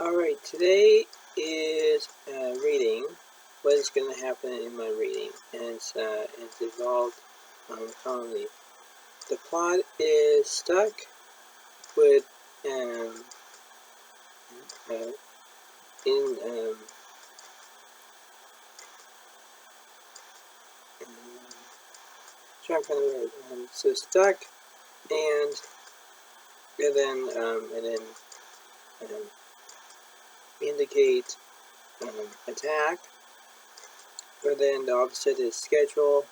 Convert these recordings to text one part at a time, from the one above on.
Alright, today is reading. What is going to happen in my reading? And it's involved comedy. The plot is stuck with in trying to find the word. So stuck and then indicate attack. But then the opposite is schedule,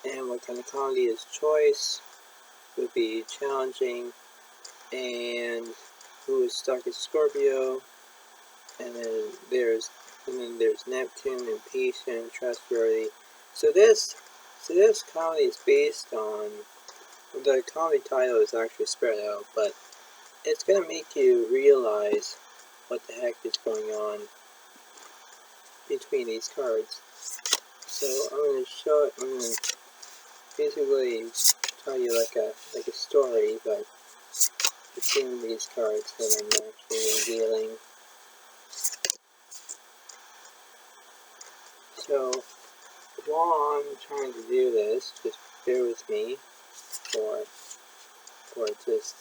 and what kind of comedy is choice, would be challenging, and who is stuck is Scorpio, and then there's Neptune, impatient, trustworthy. So this comedy is based on, the comedy title is actually spread out, but it's gonna make you realize what the heck is going on between these cards. So I'm gonna basically tell you like a story, but between these cards that I'm actually revealing. So while I'm trying to do this, just bear with me for just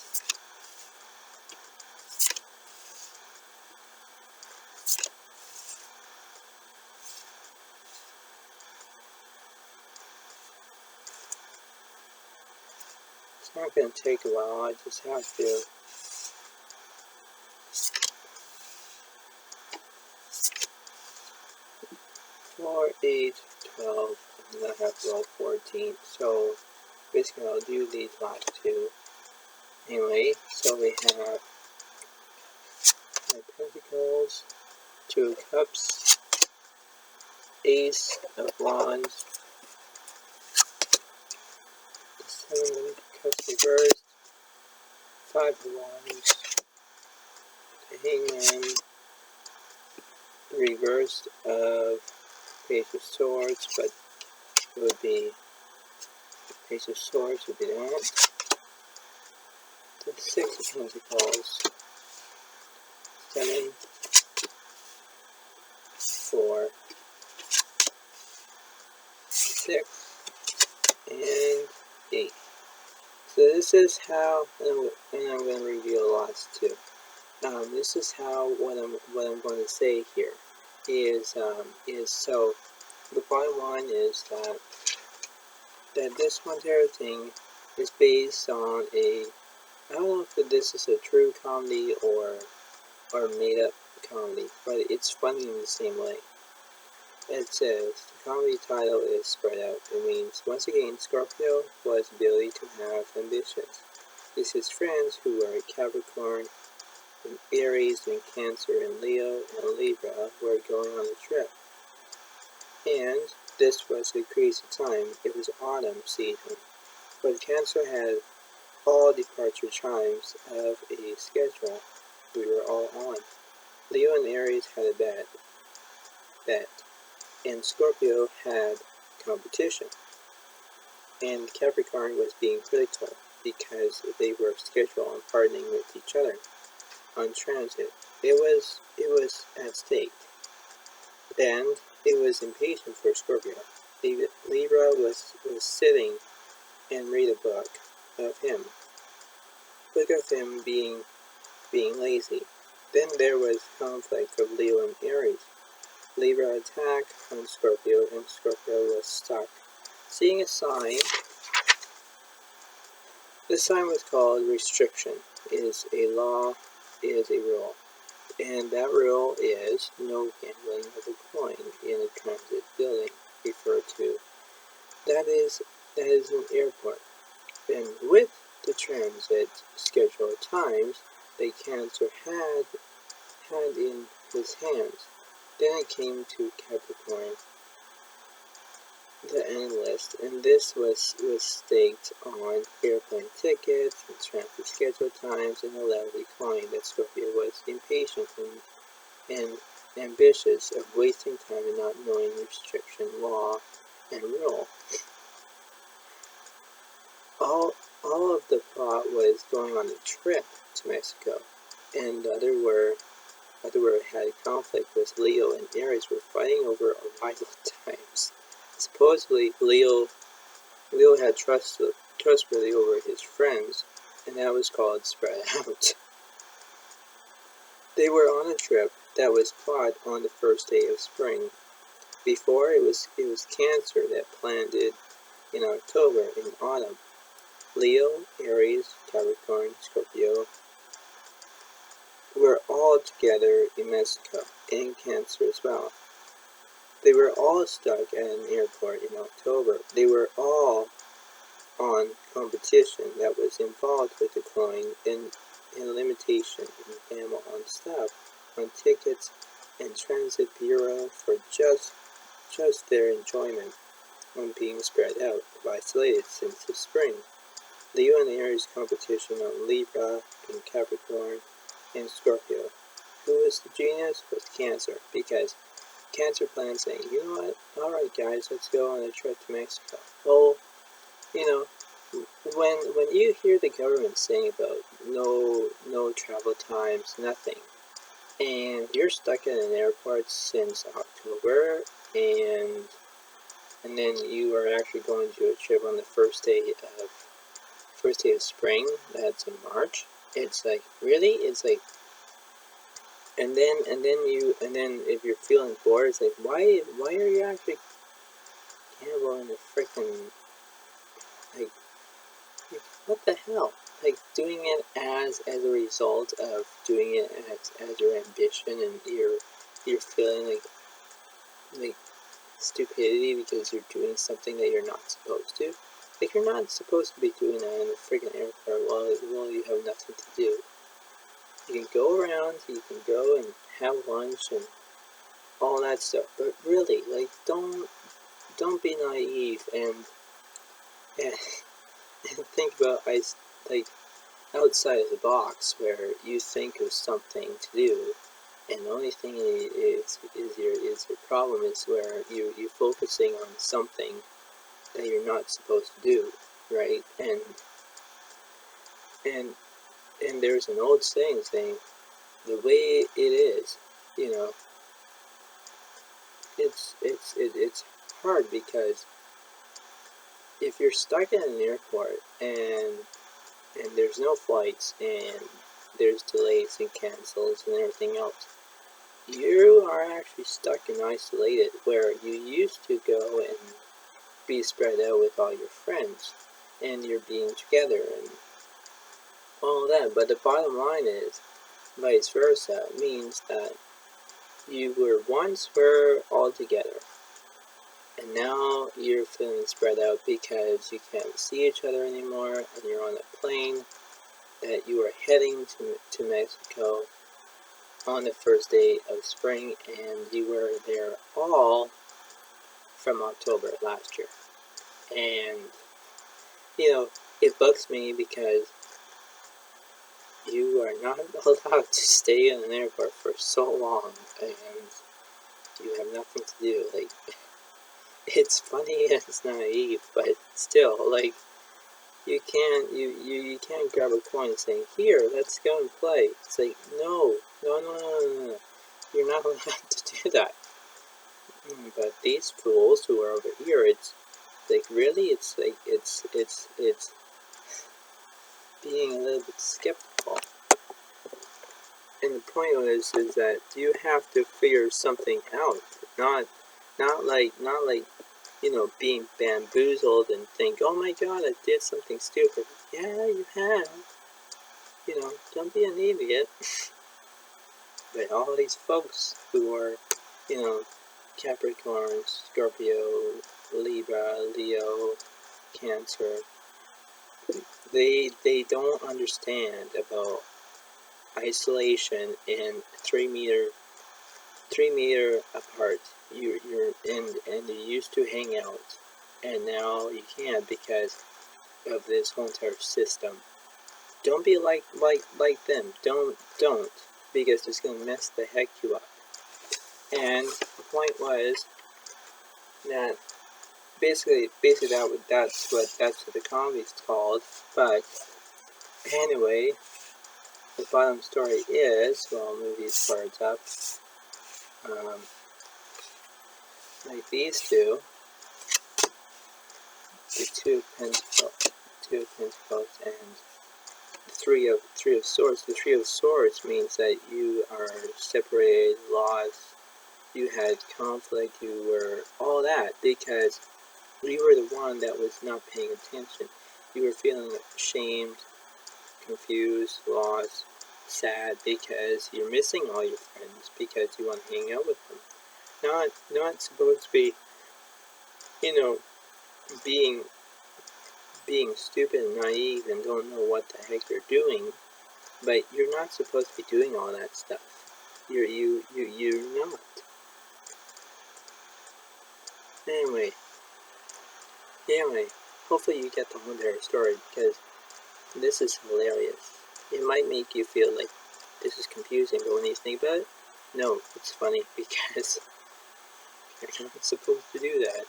it's not going to take a while. I just have to. 4, 8, 12, and I have to roll 14. So basically, I'll do these last two. Anyway, so we have Five Pentacles, 2 of Cups, Ace of Wands, the 7 of Cups reversed, 5 of Wands, the Hangman, the reversed of Page of Swords, but it would be Page of Swords would be that. The 6 of Pentacles, 7, 4, 6, and 8. So this is how, and I'm going to reveal the last two. This is how what I'm going to say here is so the bottom line is that this Montero thing is based on a, I don't know if this is a true comedy or made up comedy, but it's funny in the same way. It says the comedy title is spread out. It means once again Scorpio was ability to have ambitions. This is friends who are Capricorn and Aries and Cancer and Leo and Libra were going on a trip. And this was a crazy time. It was autumn season. But Cancer had all departure times of a schedule we were all on. Leo and Aries had a bet. And Scorpio had competition. And Capricorn was being critical because they were scheduled on partnering with each other on transit. It was at stake. And it was impatient for Scorpio. Libra was sitting and read a book of him being lazy. Then there was conflict of Leo and Aries. Libra attacked on Scorpio, and Scorpio was stuck. Seeing a sign, this sign was called restriction. Is a law, is a rule. And that rule is no gambling of a coin in a transit building, referred to. That is an airport. And with the transit scheduled times that Cancer had in his hands, then it came to Capricorn, the end list, and this was staked on airplane tickets and transit schedule times and a Lousy Coin. That Scorpio was impatient and ambitious of wasting time and not knowing restriction, law, and rule. All of the plot was going on a trip to Mexico, and the other were had a conflict with Leo and Aries were fighting over arrival times. Supposedly, Leo had trustworthy over his friends, and that was called spread out. They were on a trip that was planned on the first day of spring. Before, it was Cancer that planned it in October and autumn. Leo, Aries, Capricorn, Scorpio were all together in Mexico, and Cancer as well. They were all stuck at an airport in October. They were all on competition that was involved with the coin and limitation in Memo on stuff, on tickets and transit bureau for just their enjoyment on being spread out, isolated since the spring. Leo and Aries competition on Libra and Capricorn and Scorpio. Who was the genius? Was Cancer, because Cancer planned saying, you know what, alright guys, let's go on a trip to Mexico. Well, you know, when you hear the government saying about no travel times, nothing, and you're stuck in an airport since October, and then you are actually going to a trip on the first day of spring, that's in March. It's like, really? It's like, and then if you're feeling bored, it's like, why are you actually gambling the freaking, like, what the hell? Like, doing it as a result of doing it as your ambition, and you're feeling like stupidity because you're doing something that you're not supposed to. Like, you're not supposed to be doing that in a freaking airport while you have nothing to do. You can go around, you can go and have lunch and all that stuff, but really, like, don't be naive and think about like outside of the box, where you think of something to do, and the only thing is your problem is where you're focusing on something that you're not supposed to do, right? And there's an old saying the way it is, it's hard, because if you're stuck in an airport and there's no flights and there's delays and cancels and everything else, you are actually stuck and isolated, where you used to go and be spread out with all your friends and you're being together and all that. But the bottom line is, vice versa, means that you were all together, and now you're feeling spread out because you can't see each other anymore, and you're on a plane that you are heading to Mexico on the first day of spring, and you were there all from October last year. And, it bugs me because you are not allowed to stay in an airport for so long, and you have nothing to do. Like, it's funny and it's naive, but still, like, you can't grab a coin and say, here, let's go and play. It's like, no, you're not allowed to do that. But these fools who are over here, it's like, really, it's like, it's being a little bit skeptical. And the point is that you have to figure something out, not like being bamboozled and think, oh my god, I did something stupid. Yeah, you have. Don't be an idiot. But all these folks who are, Capricorn, Scorpio, Libra, Leo, Cancer, they don't understand about isolation and 3 meter apart. You're and you used to hang out, and now you can't because of this whole entire system. Don't be like them. Don't, because it's gonna mess the heck you up. And the point was that basically that's what the comedy is called. But anyway, The bottom story is, well, I'll move these cards up, like these two, the Two of Pentacles, and the Three of Swords. The Three of Swords means that you are separated, lost, you had conflict, you were all that, because you were the one that was not paying attention. You were feeling ashamed, confused, lost, sad, because you're missing all your friends, because you want to hang out with them. Not supposed to be, being stupid and naive and don't know what the heck you're doing, but you're not supposed to be doing all that stuff. You're not. Anyway, hopefully you get the whole entire story, because this is hilarious. It might make you feel like this is confusing, but when you think about it, no, it's funny, because you're not supposed to do that.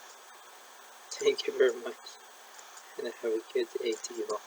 Thank you very much, and have a good day to you all.